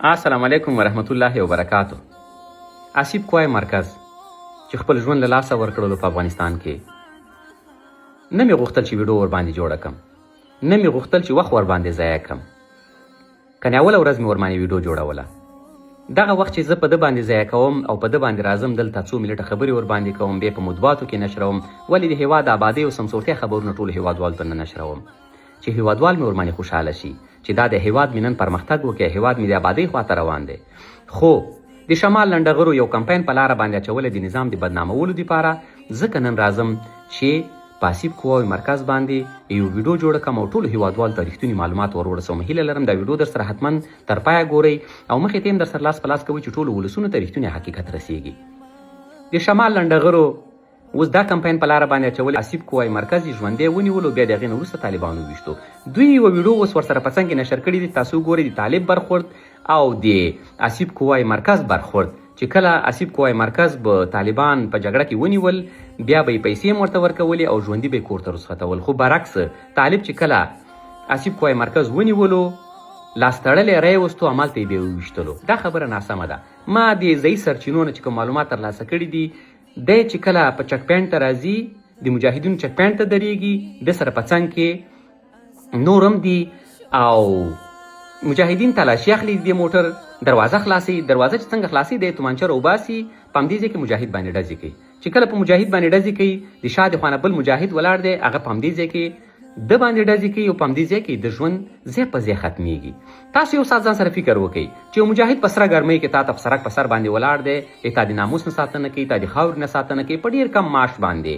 السلام علیکم ورحمت الله وبرکاتو. حسيب قوای مرکز چې خپل ژوند له لاسه ورکړلو په افغانستان کې نه مې غوښتل چې ویډیو ورباندې جوړه کړم، نه مې غوښتل چې وخت ورباندې ضایع کړم. کنې اوله ورځ مې ورباندې ویډیو جوړوله. دغه وخت چې زه په ده باندې ضایع کوم او په ده باندې راځم دلته څو منټه خبرې ورباندې کوم، بیا په مطبوعاتو کې نشروم، ولې د هېواد آبادۍ او سمسورتیا خبرونه ټولو هېوادوالو ته نه نشروم چې هېوادوال مې ورباندې خوشحاله شي چې دا د هېواد مې نن پرمختګ وکړي، هېواد مې د آبادۍ خواته روان دی. خو د شمال لنډغرو یو کمپاین په لاره باندې اچولی د نظام د بدنامولو دپاره ځکه نن راځم چې په حسيب قوای مرکز باندې یو ویډیو جوړه کړم او ټولو هېوادوالو ته رښتوني معلومات ورسوم. هیله لرم دا ویډیو در سره حتما تر پایه ګورئ او مخې ته هم در سره لاس په لاس کوئ چې ټولو ولسونو ته رښتونی حقیقت رسیږي. د شمال لنډغرو اوس دا کمپاین په لاره باندې اچولی حسيب قوای مرکز یې ژوندی ونیولو، بیا د هغې نه وروسته طالبانو وویشتو. دوی یوه ویډیو اوس ورسره په څنګ کې نشر کړي دي، تاسو وګورئ د طالب برخورد او د حسيب قوای مرکز برخورد چې کله حسيب قوای مرکز به طالبان په جګړه کې ونیول بیا به یې پیسې هم ورته ورکولې او ژوندي به یې کور ته رسختول. خو برعکس طالب چې کله حسيب قوای مرکز ونیولو لاس تړلی رای وستو همالته یې بیا وویشتلو. دا خبره ناسمه ده. ما د ځایي سرچینو نه چې کوم معلومات ترلاسه کړي دي، دی چې کله په چک پاینټ ته راځي د مجاهدینو چک پاینټ ته درېږي، د سره په څنګ کې نور هم دي او مجاهدین تلاشي اخلي د موټر دروازه خلاصي، دروازه چې څنګه خلاصي دی تومانچه راوباسي، په همدې ځای کې مجاهد باندې ډزې کوي. چې کله په مجاهد باندې ډزې کوي د شا د خوا نه بل مجاهد ولاړ دی، هغه په همدې ځای کې د باندې ډزې کوي او په همدې ځای کې د ژوند ځای په ځای ختمیږي. تاسو یو ساعت ځان سره فکر وکړئ چې یو مجاهد په سره ګرمۍ کې تا ته په سرک په سر باندې ولاړ دی، تا د ناموس نه ساتنه کوي، تا د خاورې نه ساتنه کوي په ډېر کم معاش باندې،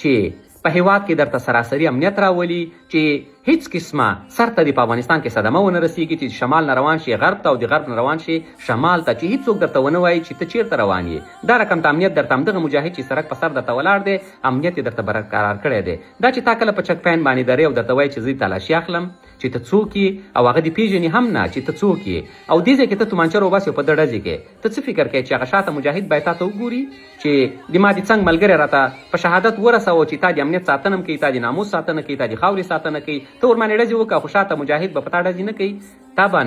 چې په هېواد کې درته سراسري امنیت راولي چې هیڅ قسمه سر ته په افغانستان کې صدمه ونه رسیږي، چې شمال نه روان شي غرب ته او د غرب نه روان شي شمال ته، چې هیڅوک درته ونه وایي چې ته چیرته روان یې. دا رقم ته امنیت درته همدغه مجاهد چې سرک په سر درته ولاړ دی امنیت یې درته برقرار کړی دی. دا چې تا کله په چک پاین باندې درې او درته وایي چې زه تلاشي اخلم چې ته څوک یې او هغه دې پېژني هم نه چې ته څوک یې، او دې ځای کې ته تومانچه راوباسې او په ده ډزې کې، ته څه فکر کوې چې هغه شاته مجاهد باید تا ته وګوري چې د ما د څنګ ملګری راته په شهادت ورسوه چې تا د امنیت ساتنه هم کوي، تا د ناموس ساتنه کوي، تا د خاورې ساتنه کوي، ته ورباندې ډزې وکړه خو شاته مجاهد به په تا ډزې نه کوي. طبعا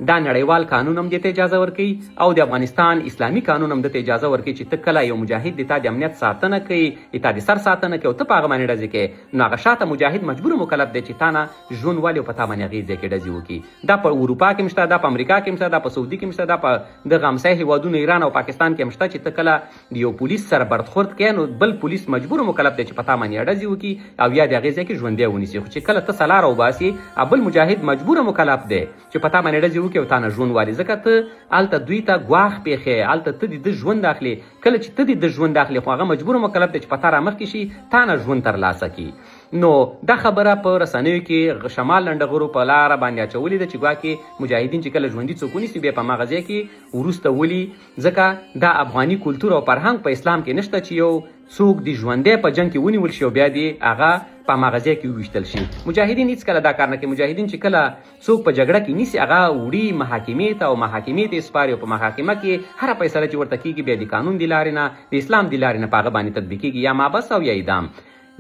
دا نړیوال قانون هم دې ته اجازه ورکوي او د افغانستان اسلامي قانون هم دې ته اجازه ورکوي چې ته کله یو مجاهد د تا د امنیت ساتنه کوي، د تا د سر ساتنه کوي او ته په هغه باندې ډزې کوې، نو هغه شاته مجاهد مجبور مکلف دی چې تا نه ژوند والي او په تا باندې هغې ځای کې ډزې وکړي. دا په اروپا کې هم شته، دا په امریکا کې هم شته، دا په سعودي کې هم شته، دا په دغه همسایه هېوادونو ایران او پاکستان کې هم شته چې ته کله د یو پولیس سره برخورد کوې نو بل پولیس مجبور مکلف دی چې په تا باندې ډزې وکړي او یا د هغې ځای کې ژوندی ونیسي. خو چې کله ته سلا راوباسې بل مجاهد مجبور مکلف دی چې په تا باندې ډزې وکړي او تا نه ژوند والي، ځکه ته هلته دوی ته ګواښ پېښې، هلته ته د ده ژوند اخلي. کله چې ته د ده ژوند اخلي خو هغه مجبور مکلف دی چې په تا رامخکې شي تا نه ژوند ترلاسه کړي. نو دا خبره په رسنیو کې شمال لنډغرو په لاره باندې اچولې ده چې ګواکې مجاهدین چې کله ژوندي څوک ونیسي بیا په هماغه ځای کې وروسته ولي، ځکه دا افغاني کلتور او فرهنګ په اسلام کې نشته چې یو څوک د ژوندی په جنګ کې ونیول شي او بیا دې هغه په هماغه ځای کې وویشتل شي. مجاهدین هېڅکله دا کار نه کوي. مجاهدین چې کله څوک په جګړه کې نیسي هغه وړي محاکمې ته او محاکمې ته یې سپاري او په محاکمه کې هره فیصله چې ورته کېږي بیا د قانون د لارې نه د اسلام د لارې نه په هغه باندې تطبیقېږي، یا مابس او یا اعدام.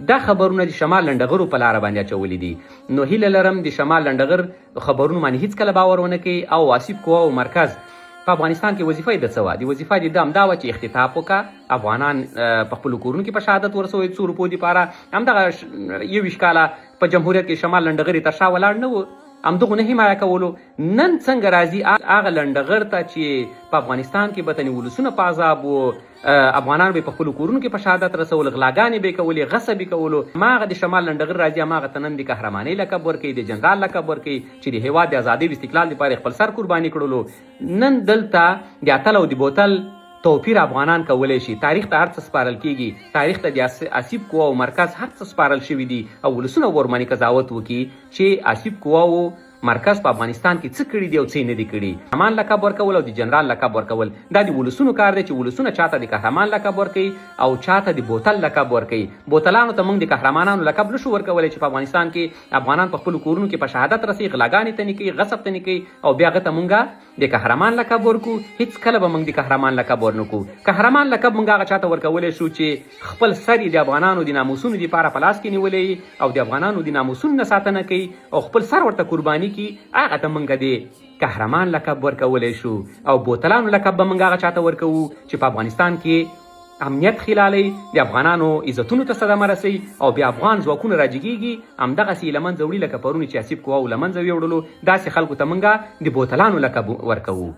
دا خبرونه د شمال لنډغرو په لاره باندې اچولي دي. نو هیله لرم د شمال لنډغر خبرونو باندې هېڅکله باور ونه کوي او حسيب قوا او مرکز په افغانستان کې وظیفه یې د څه وه؟ د وظیفه د ده همدا وه چې اختطاف وکړه، افغانان په خپلو کورونو کې په شهادت ورسوي 100 روپو دپاره. همدغه 21 کاله په جمهوریت کې شمال لنډغر یې تر شا ولاړ نه و، همدغو نه حمایه کولو. نن څنګه راځي هغه لنډغر ته چې په افغانستان کې به تنې ولسونه په عذاب و، افغانان به په خپلو کورونو کې په شهادت رسول، غلاګانې به یې کولې، غصب یې کولو. هماغه د شمال لنډغر راځي هماغه ته نن د قهرمانۍ لقب ورکوي، د جنرال لقب ورکوي چې د هېواد د ازادۍ او استقلال لپاره خپل سر قرباني کړلو. نن دلته د اتل او د بوتل توپیر افغانان کولی شي. تاریخ ته هر څه سپارل کېږي، تاریخ ته د حسيب قوا او مرکز هر څه سپارل شوي دي او ولسونه ورباندې قضاوت وکړي چې حسيب قوا او مرکز په افغانستان کې څه کړي دي او څه نه دي کړي. قهرمان لقب ورکول او د جنرال لقب ورکول دا د ولسونو کار دی چې ولسونه چاته د قهرمان لقب ورکوي او چاته د بوتل لقب ورکوي. بوتلانو ته موږ د قهرمانانو لقب نشو ورکولی چې په افغانستان کې افغانان په خپلو کورونو کې په شهادت رسي، غلاګانې ته نه کوي، غصب ته نه کوي او بیا هغه ته موږ د قهرمان لقب ورکو. هېڅکله به موږ د قهرمان لقب ورنکو. قهرمان لقب موږ هغه چاته ورکولی شو چې خپل سر یې د افغانانو د ناموسونو دپاره په لاس کې نیولی او د افغانانو د ناموسونو نه ساتنه کوي او خپل سر ورته قرباني کې هغه ته موږ د قهرمان لقب ورکولی شو او بوتلانو لقب به موږ هغه چاته ورکوو چې په افغانستان کې امنیت خلالي د افغانانو عزتونو ته صدمه رسوي او بیا افغان ځواکونه راجګېږي همدغسې یې له منځه وړي لکه پرون چې حسيب قواو له منځه ویوړلو داسې خلکو ته موږ د بوتلانو لقب ورکوو.